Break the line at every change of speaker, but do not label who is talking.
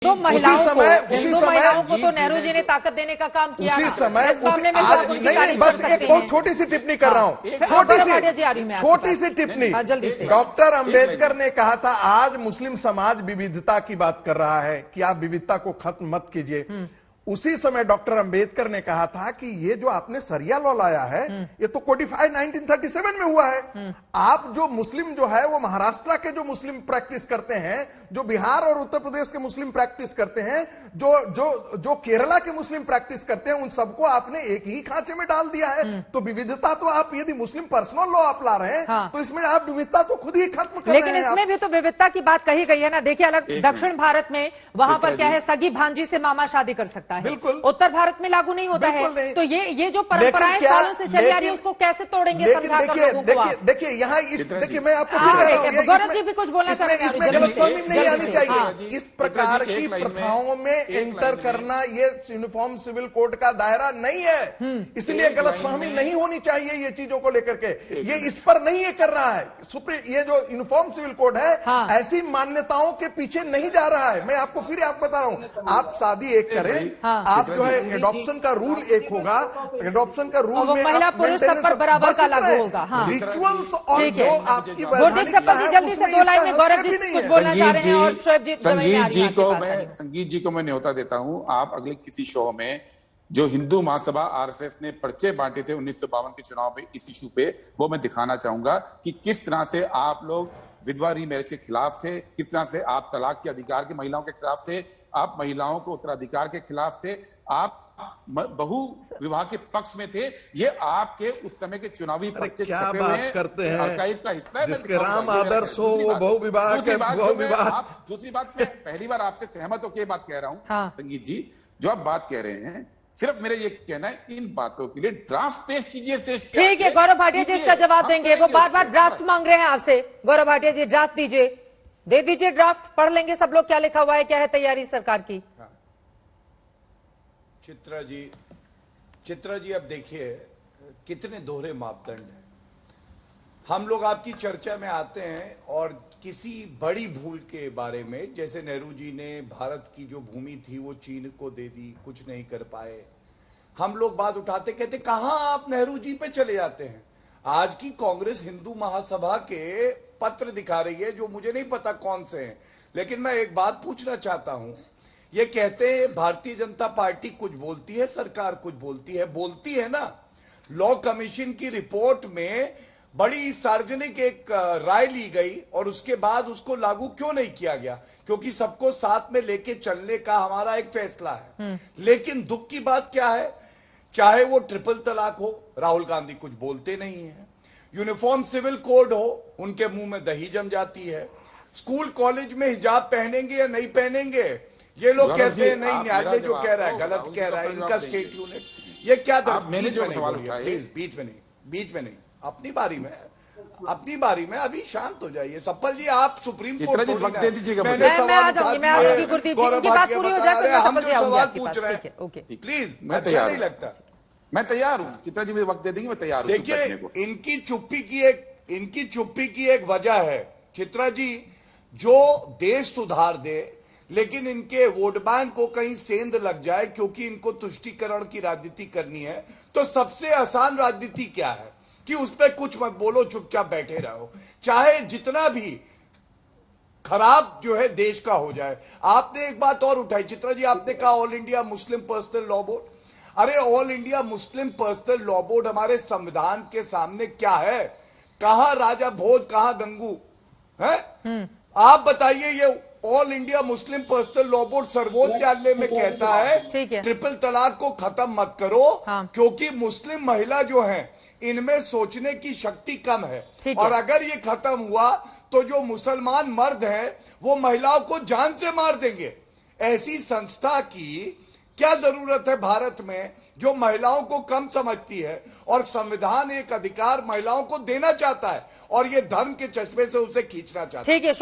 महिलाओं को तो नेहरू जी ने ताकत देने का काम किया।
उसी समय नहीं, बस एक बहुत छोटी सी टिप्पणी कर रहा हूँ, छोटी सी टिप्पणी। डॉक्टर अंबेडकर ने कहा था आज मुस्लिम समाज विविधता की बात कर रहा है कि आप विविधता को खत्म मत कीजिए। उसी समय डॉक्टर अंबेडकर ने कहा था कि ये जो आपने सरिया लॉ लाया है ये तो कोडिफाइड 1937 में हुआ है। आप जो मुस्लिम जो है वो महाराष्ट्र के जो मुस्लिम प्रैक्टिस करते हैं, जो बिहार और उत्तर प्रदेश के मुस्लिम प्रैक्टिस करते हैं, जो केरला के मुस्लिम प्रैक्टिस करते हैं, उन सबको आपने एक ही खांचे में डाल दिया है। तो विविधता तो आप यदि मुस्लिम पर्सनल लॉ आप ला रहे हैं तो इसमें आप विविधता तो खुद ही खत्म कर रहे हैं।
लेकिन इसमें भी तो विविधता की बात कही गई है ना। देखिए अलग दक्षिण भारत में वहां पर क्या है, सगी भांजी से मामा शादी कर सकता है।
बिल्कुल।
उत्तर भारत में लागू नहीं होता है। तो ये जो परंपराएं सालों से चली आ रही है उसको कैसे तोड़ेंगे?
देखिए यहाँ देखिए मैं आपको
गौरव जी भी कुछ बोलना चाह रहे हैं।
इसमें गलतफहमी नहीं आनी चाहिए। इस प्रकार की प्रथाओं में एंटर करना ये यूनिफॉर्म सिविल कोड का दायरा नहीं है, इसलिए गलतफहमी नहीं होनी चाहिए ये चीजों को लेकर के। ये इस पर नहीं ये कर रहा है ये जो यूनिफॉर्म सिविल कोड है ऐसी मान्यताओं के पीछे नहीं जा रहा है। मैं आपको फिर बता रहा हूं, आप शादी एक करें, आप जो है एडॉप्शन का रूल एक होगा, एडॉप्शन का रूल में
महिला पुरुष सब पर बराबर का लागू होगा।
रिचुअल्स और जो आपकी
जल्दी से 2 लाइन में गौरव जी कुछ बोलना चाह रहे हैं और शोएब जी
संगीत जी को मैं न्योता देता हूं, आप अगले किसी शो में जो हिंदू महासभा आरएसएस ने पर्चे बांटे थे 1952 के चुनाव में इस इशू पे, वो मैं दिखाना चाहूंगा कि किस तरह से आप लोग विधवा रीमैरिज के खिलाफ थे, किस तरह से आप तलाक के अधिकार के महिलाओं के खिलाफ थे, आप महिलाओं को उत्तराधिकार के खिलाफ थे, आप बहु विवाह के पक्ष में थे। ये आपके उस समय के चुनावी पर्चे छपे हुए हैं,
करते हैं
आर्काइव का हिस्सा है।
जिसके राम आदर्श हो वो बहु विवाह।
दूसरी बात मैं पहली बार आपसे सहमत होकर बात कह रहा हूं संगीत जी, जो आप बात कह रहे हैं, सिर्फ मेरे ये कहना है इन बातों के लिए ड्राफ्ट पेश कीजिए।
ठीक है, गौरव भाटिया जी इसका जवाब देंगे। वो बार बार ड्राफ्ट मांग रहे हैं आपसे। गौरव भाटिया जी ड्राफ्ट दीजिए, दे दीजिए ड्राफ्ट, पढ़ लेंगे सब लोग क्या लिखा हुआ है, क्या है तैयारी सरकार की।
चित्रा जी अब देखिए कितने दोहरे मापदंड हैं। हम लोग आपकी चर्चा में आते हैं और किसी बड़ी भूल के बारे में, जैसे नेहरू जी ने भारत की जो भूमि थी वो चीन को दे दी, कुछ नहीं कर पाए, हम लोग बात उठाते कहते कहां आप नेहरू जी पे चले जाते हैं। आज की कांग्रेस हिंदू महासभा के पत्र दिखा रही है जो मुझे नहीं पता कौन से हैं, लेकिन मैं एक बात पूछना चाहता हूं। ये कहते हैं भारतीय जनता पार्टी कुछ बोलती है, सरकार कुछ बोलती है ना। लॉ कमीशन की रिपोर्ट में बड़ी सार्वजनिक एक राय ली गई और उसके बाद उसको लागू क्यों नहीं किया गया? क्योंकि सबको साथ में लेके चलने का हमारा एक फैसला है। लेकिन दुख की बात क्या है, चाहे वो ट्रिपल तलाक हो, राहुल गांधी कुछ बोलते नहीं है। यूनिफॉर्म सिविल कोड हो, उनके मुंह में दही जम जाती है। स्कूल कॉलेज में हिजाब पहनेंगे या नहीं पहनेंगे, ये लोग कहते हैं नहीं, न्यायालय जो कह रहा है गलत कह रहा है, इनका स्टेट यूनिट। ये क्या बीच में नहीं, अपनी बारी में अभी शांत हो जाइए। सप्पल जी आप सुप्रीम कोर्ट
वक्त दे दीजिएगा मुझे।
हम जो सवाल पूछ रहे हैं प्लीज, अच्छा नहीं लगता।
मैं तैयार हूं, चित्रा जी मुझे वक्त दे देंगे, मैं तैयार हूं।
देखिए इनकी चुप्पी की एक वजह है चित्रा जी, जो देश सुधार दे, लेकिन इनके वोट बैंक को कहीं सेंध लग जाए क्योंकि इनको तुष्टीकरण की राजनीति करनी है। तो सबसे आसान राजनीति क्या है कि उस पर कुछ मत बोलो, चुपचाप बैठे रहो, चाहे जितना भी खराब जो है देश का हो जाए। आपने एक बात और उठाई चित्रा जी, आपने कहा all India Muslim personal law board. अरे all India Muslim personal law board हमारे संविधान के सामने क्या है? कहां राजा भोज, कहां गंगू है? आप बताइए। ये all India Muslim personal law board सर्वोच्च न्यायालय में कहता है ट्रिपल तलाक को खत्म मत करो, क्योंकि मुस्लिम महिला जो है इनमें सोचने की शक्ति कम है, और अगर ये खत्म हुआ तो जो मुसलमान मर्द हैं वो महिलाओं को जान से मार देंगे। ऐसी संस्था की क्या जरूरत है भारत में जो महिलाओं को कम समझती है? और संविधान एक अधिकार महिलाओं को देना चाहता है और ये धर्म के चश्मे से उसे खींचना चाहता है।